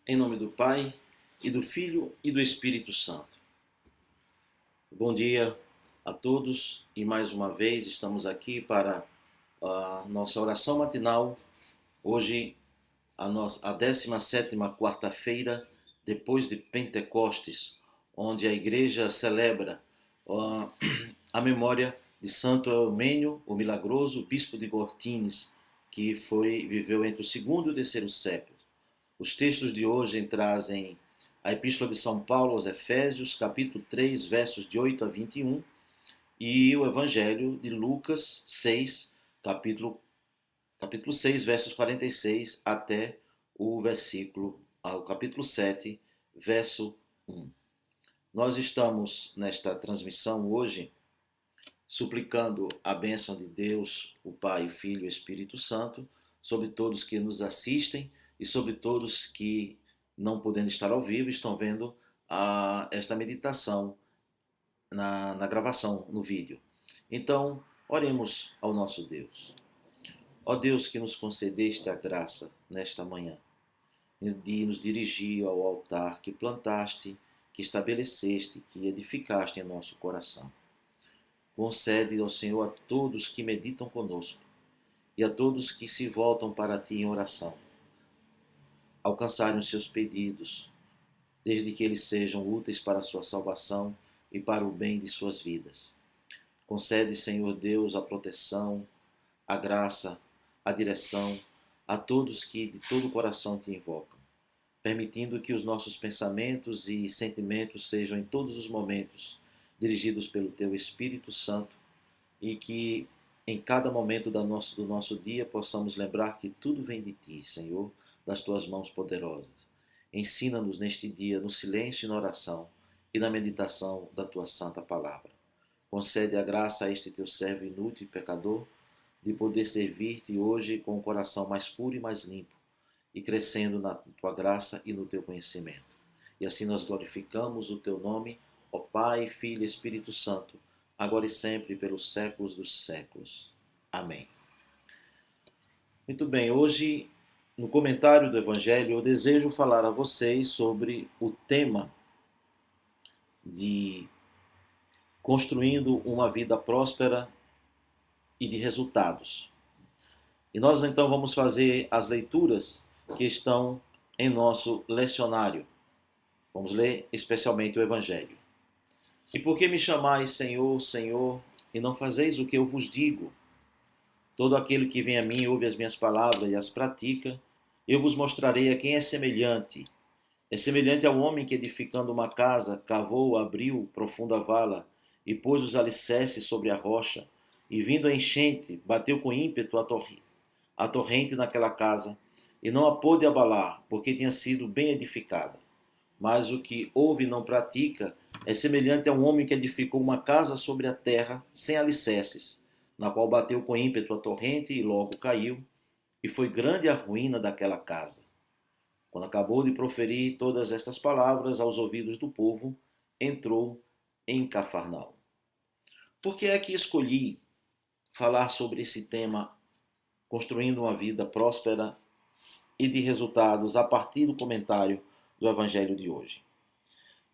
Em nome do Pai, e do Filho e do Espírito Santo. Bom dia a todos e mais uma vez estamos aqui para a nossa oração matinal. Hoje, a 17ª quarta-feira depois de Pentecostes, onde a igreja celebra a memória de Santo Eumênio, o milagroso, bispo de Gortines, que viveu entre o segundo e o terceiro século. Os textos de hoje trazem a Epístola de São Paulo aos Efésios, capítulo 3, versos de 8 a 21, e o Evangelho de Lucas 6, capítulo 6, versos 46 até o capítulo 7, verso 1. Nós estamos nesta transmissão hoje suplicando a bênção de Deus, o Pai, o Filho e o Espírito Santo, sobre todos que nos assistem e sobre todos que, não podendo estar ao vivo, estão vendo esta meditação na gravação, no vídeo. Então, oremos ao nosso Deus. Ó Deus, que nos concedeste a graça nesta manhã, de nos dirigir ao altar que plantaste, que estabeleceste, que edificaste em nosso coração. Concede ao Senhor a todos que meditam conosco e a todos que se voltam para ti em oração, alcançarem os seus pedidos, desde que eles sejam úteis para a sua salvação e para o bem de suas vidas. Concede, Senhor Deus, a proteção, a graça, a direção a todos que de todo o coração te invocam, permitindo que os nossos pensamentos e sentimentos sejam em todos os momentos dirigidos pelo teu Espírito Santo e que em cada momento do nosso dia possamos lembrar que tudo vem de ti, Senhor, das tuas mãos poderosas. Ensina-nos neste dia, no silêncio e na oração e na meditação da tua santa palavra. Concede a graça a este teu servo inútil e pecador de poder servir-te hoje com o coração mais puro e mais limpo e crescendo na tua graça e no teu conhecimento. E assim nós glorificamos o teu nome, ó Pai, Filho e Espírito Santo, agora e sempre, pelos séculos dos séculos. Amém. Muito bem, hoje, no comentário do Evangelho, eu desejo falar a vocês sobre o tema de construindo uma vida próspera e de resultados. E nós então vamos fazer as leituras que estão em nosso lecionário. Vamos ler especialmente o Evangelho. E por que me chamais Senhor, Senhor, e não fazeis o que eu vos digo? Todo aquele que vem a mim, ouve as minhas palavras e as pratica, eu vos mostrarei a quem é semelhante. É semelhante ao homem que, edificando uma casa, cavou, abriu profunda vala e pôs os alicerces sobre a rocha, e vindo a enchente, bateu com ímpeto a torrente naquela casa, e não a pôde abalar, porque tinha sido bem edificada. Mas o que ouve e não pratica é semelhante a um homem que edificou uma casa sobre a terra, sem alicerces, na qual bateu com ímpeto a torrente e logo caiu, e foi grande a ruína daquela casa. Quando acabou de proferir todas estas palavras aos ouvidos do povo, entrou em Cafarnaum. Por que é que escolhi falar sobre esse tema, construindo uma vida próspera e de resultados, a partir do comentário do Evangelho de hoje?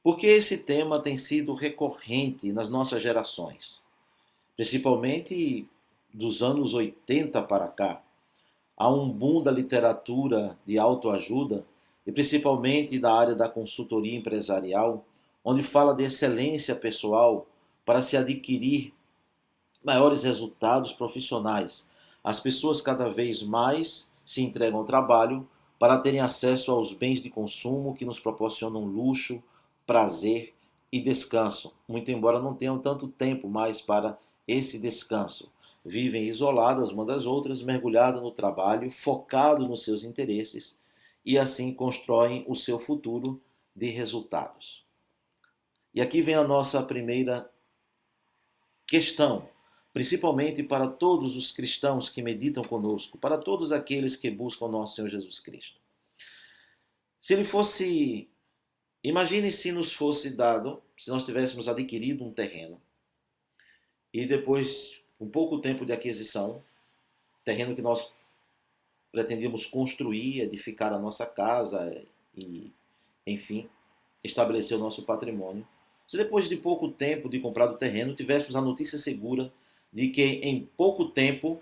Porque esse tema tem sido recorrente nas nossas gerações, principalmente dos anos 80 para cá. Há um boom da literatura de autoajuda e principalmente da área da consultoria empresarial, onde fala de excelência pessoal para se adquirir maiores resultados profissionais. As pessoas cada vez mais se entregam ao trabalho para terem acesso aos bens de consumo que nos proporcionam luxo, prazer e descanso, muito embora não tenham tanto tempo mais para esse descanso. Vivem isoladas uma das outras, mergulhadas no trabalho, focado nos seus interesses e assim constroem o seu futuro de resultados. E aqui vem a nossa primeira questão, principalmente para todos os cristãos que meditam conosco, para todos aqueles que buscam o nosso Senhor Jesus Cristo. Se ele fosse, imagine se nos fosse dado, se nós tivéssemos adquirido um terreno e depois, um pouco tempo de aquisição, terreno que nós pretendíamos construir, edificar a nossa casa, e enfim, estabelecer o nosso patrimônio. Se depois de pouco tempo de comprado o terreno, tivéssemos a notícia segura de que em pouco tempo,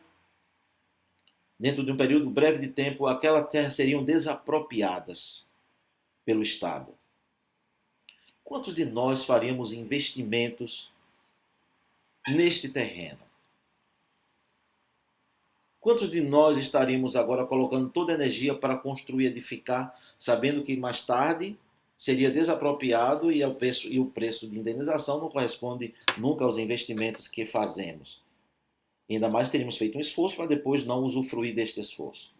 dentro de um período breve de tempo, aquela terra seriam desapropriadas pelo Estado. Quantos de nós faríamos investimentos neste terreno? Quantos de nós estaríamos agora colocando toda a energia para construir e edificar, sabendo que mais tarde seria desapropriado e o preço de indenização não corresponde nunca aos investimentos que fazemos? Ainda mais teríamos feito um esforço para depois não usufruir deste esforço.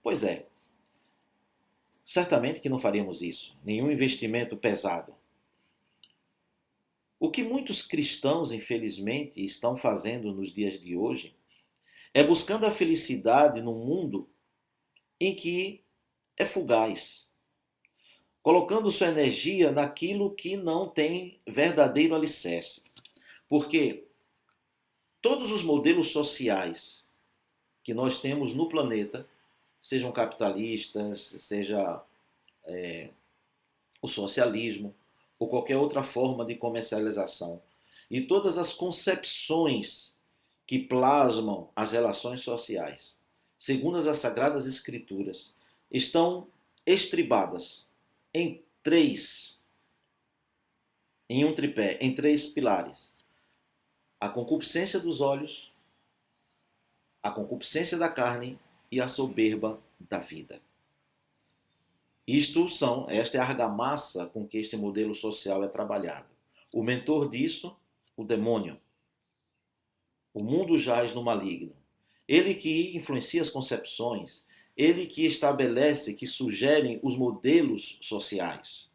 Pois é, certamente que não faríamos isso, nenhum investimento pesado. O que muitos cristãos, infelizmente, estão fazendo nos dias de hoje é buscando a felicidade num mundo em que é fugaz, colocando sua energia naquilo que não tem verdadeiro alicerce. Porque todos os modelos sociais que nós temos no planeta, sejam capitalistas, seja o socialismo, ou qualquer outra forma de comercialização, e todas as concepções que plasmam as relações sociais, segundo as Sagradas Escrituras, estão estribadas em um tripé, em três pilares: a concupiscência dos olhos, a concupiscência da carne e a soberba da vida. Esta é a argamassa com que este modelo social é trabalhado. O mentor disso, o demônio. O mundo jaz no maligno. Ele que influencia as concepções, ele que estabelece, que sugere os modelos sociais,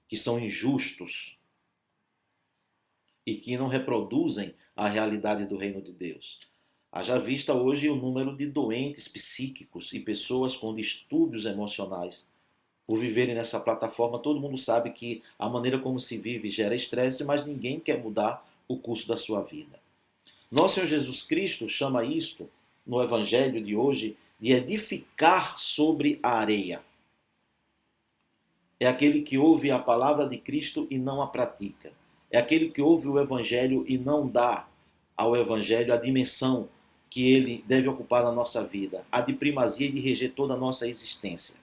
que são injustos e que não reproduzem a realidade do reino de Deus. Haja vista hoje o número de doentes psíquicos e pessoas com distúrbios emocionais. Por viverem nessa plataforma, todo mundo sabe que a maneira como se vive gera estresse, mas ninguém quer mudar o curso da sua vida. Nosso Senhor Jesus Cristo chama isto, no Evangelho de hoje, de edificar sobre a areia. É aquele que ouve a palavra de Cristo e não a pratica. É aquele que ouve o Evangelho e não dá ao Evangelho a dimensão que ele deve ocupar na nossa vida, a de primazia e de reger toda a nossa existência.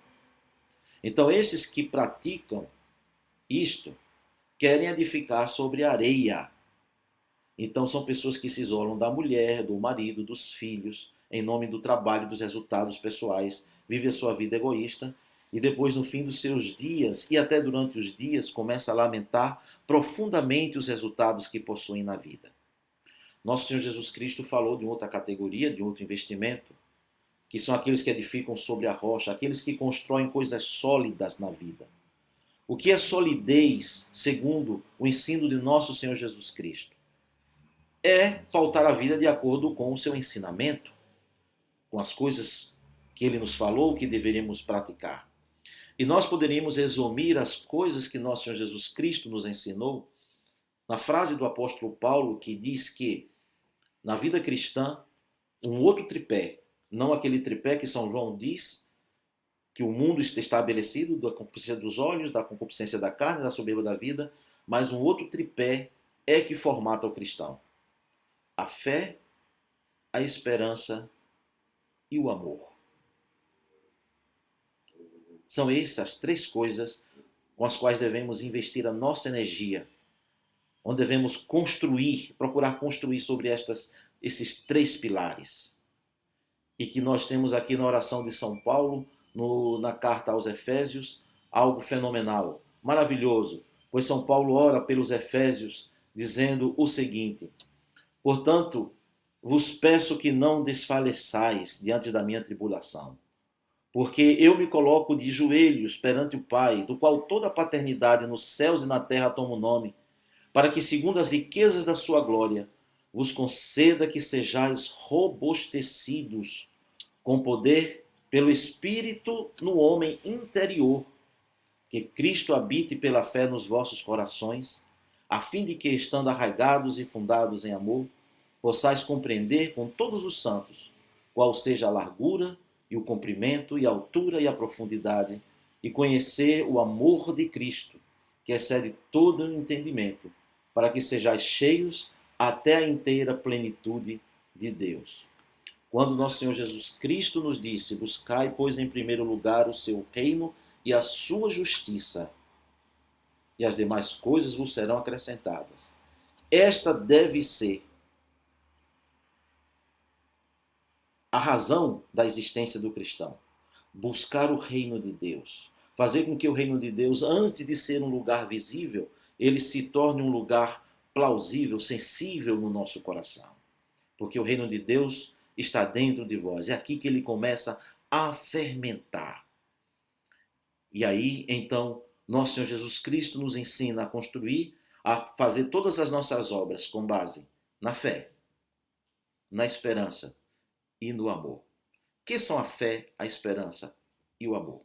Então, esses que praticam isto querem edificar sobre areia. Então, são pessoas que se isolam da mulher, do marido, dos filhos, em nome do trabalho, dos resultados pessoais, vivem a sua vida egoísta e depois, no fim dos seus dias e até durante os dias, começa a lamentar profundamente os resultados que possuem na vida. Nosso Senhor Jesus Cristo falou de outra categoria, de outro investimento, que são aqueles que edificam sobre a rocha, aqueles que constroem coisas sólidas na vida. O que é solidez, segundo o ensino de nosso Senhor Jesus Cristo? É pautar a vida de acordo com o seu ensinamento, com as coisas que ele nos falou que deveríamos praticar. E nós poderíamos resumir as coisas que nosso Senhor Jesus Cristo nos ensinou na frase do apóstolo Paulo, que diz que na vida cristã, um outro tripé, não aquele tripé que São João diz que o mundo está estabelecido, da concupiscência dos olhos, da concupiscência da carne, da soberba da vida, mas um outro tripé é que formata o cristão: a fé, a esperança e o amor. São essas três coisas com as quais devemos investir a nossa energia, onde devemos procurar construir sobre esses três pilares. E que nós temos aqui na oração de São Paulo, na carta aos Efésios, algo fenomenal, maravilhoso, pois São Paulo ora pelos Efésios dizendo o seguinte: portanto, vos peço que não desfaleçais diante da minha tribulação, porque eu me coloco de joelhos perante o Pai, do qual toda a paternidade nos céus e na terra toma o nome, para que, segundo as riquezas da sua glória, vos conceda que sejais robustecidos com poder pelo Espírito no homem interior, que Cristo habite pela fé nos vossos corações, a fim de que, estando arraigados e fundados em amor, possais compreender com todos os santos qual seja a largura e o comprimento e a altura e a profundidade, e conhecer o amor de Cristo, que excede todo o entendimento, para que sejais cheios até a inteira plenitude de Deus. Quando nosso Senhor Jesus Cristo nos disse: buscai, pois, em primeiro lugar o seu reino e a sua justiça, e as demais coisas vos serão acrescentadas. Esta deve ser a razão da existência do cristão. Buscar o reino de Deus. Fazer com que o reino de Deus, antes de ser um lugar visível, ele se torne um lugar plausível, sensível no nosso coração. Porque o reino de Deus está dentro de vós. É aqui que ele começa a fermentar. E aí, então, nosso Senhor Jesus Cristo nos ensina a construir, a fazer todas as nossas obras com base na fé, na esperança e no amor. Que são a fé, a esperança e o amor?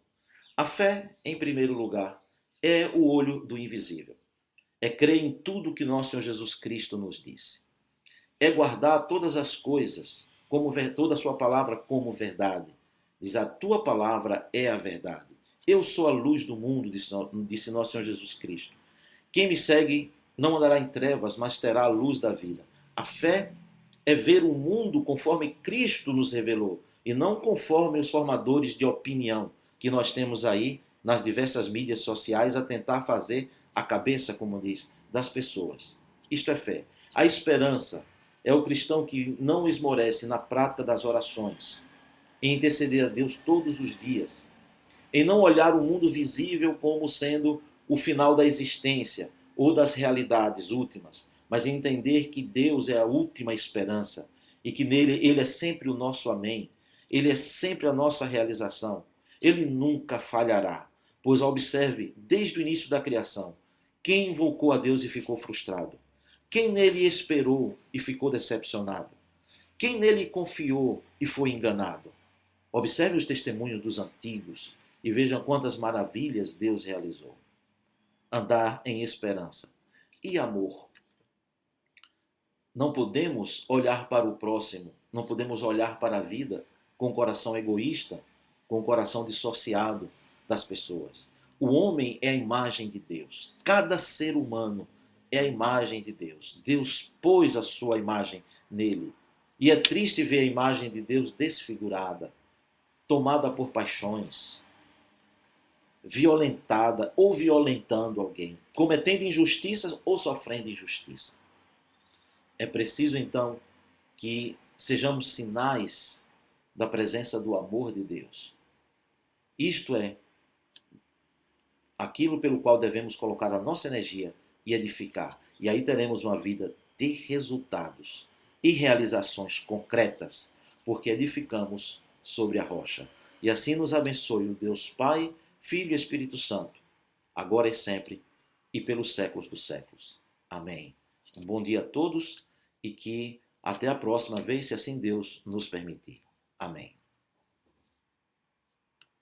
A fé, em primeiro lugar, é o olho do invisível. É crer em tudo que nosso Senhor Jesus Cristo nos disse. É guardar todas as coisas, toda a sua palavra como verdade. Diz: a tua palavra é a verdade. Eu sou a luz do mundo, disse nosso Senhor Jesus Cristo. Quem me segue não andará em trevas, mas terá a luz da vida. A fé é ver o mundo conforme Cristo nos revelou, e não conforme os formadores de opinião que nós temos aí nas diversas mídias sociais a tentar fazer a cabeça, como diz, das pessoas. Isto é fé. A esperança é o cristão que não esmorece na prática das orações, em interceder a Deus todos os dias, em não olhar o mundo visível como sendo o final da existência ou das realidades últimas, mas entender que Deus é a última esperança e que nele Ele é sempre o nosso amém, Ele é sempre a nossa realização. Ele nunca falhará, pois observe, desde o início da criação, quem invocou a Deus e ficou frustrado? Quem nele esperou e ficou decepcionado? Quem nele confiou e foi enganado? Observe os testemunhos dos antigos e vejam quantas maravilhas Deus realizou. Andar em esperança e amor. Não podemos olhar para o próximo, não podemos olhar para a vida com o coração egoísta, com o coração dissociado das pessoas. O homem é a imagem de Deus. Cada ser humano é a imagem de Deus. Deus pôs a sua imagem nele. E é triste ver a imagem de Deus desfigurada, tomada por paixões, violentada ou violentando alguém, cometendo injustiças ou sofrendo injustiça. É preciso, então, que sejamos sinais da presença do amor de Deus. Isto é aquilo pelo qual devemos colocar a nossa energia e edificar. E aí teremos uma vida de resultados e realizações concretas, porque edificamos sobre a rocha. E assim nos abençoe o Deus Pai, Filho e Espírito Santo, agora e sempre e pelos séculos dos séculos. Amém. Um bom dia a todos e que até a próxima vez, se assim Deus nos permitir. Amém.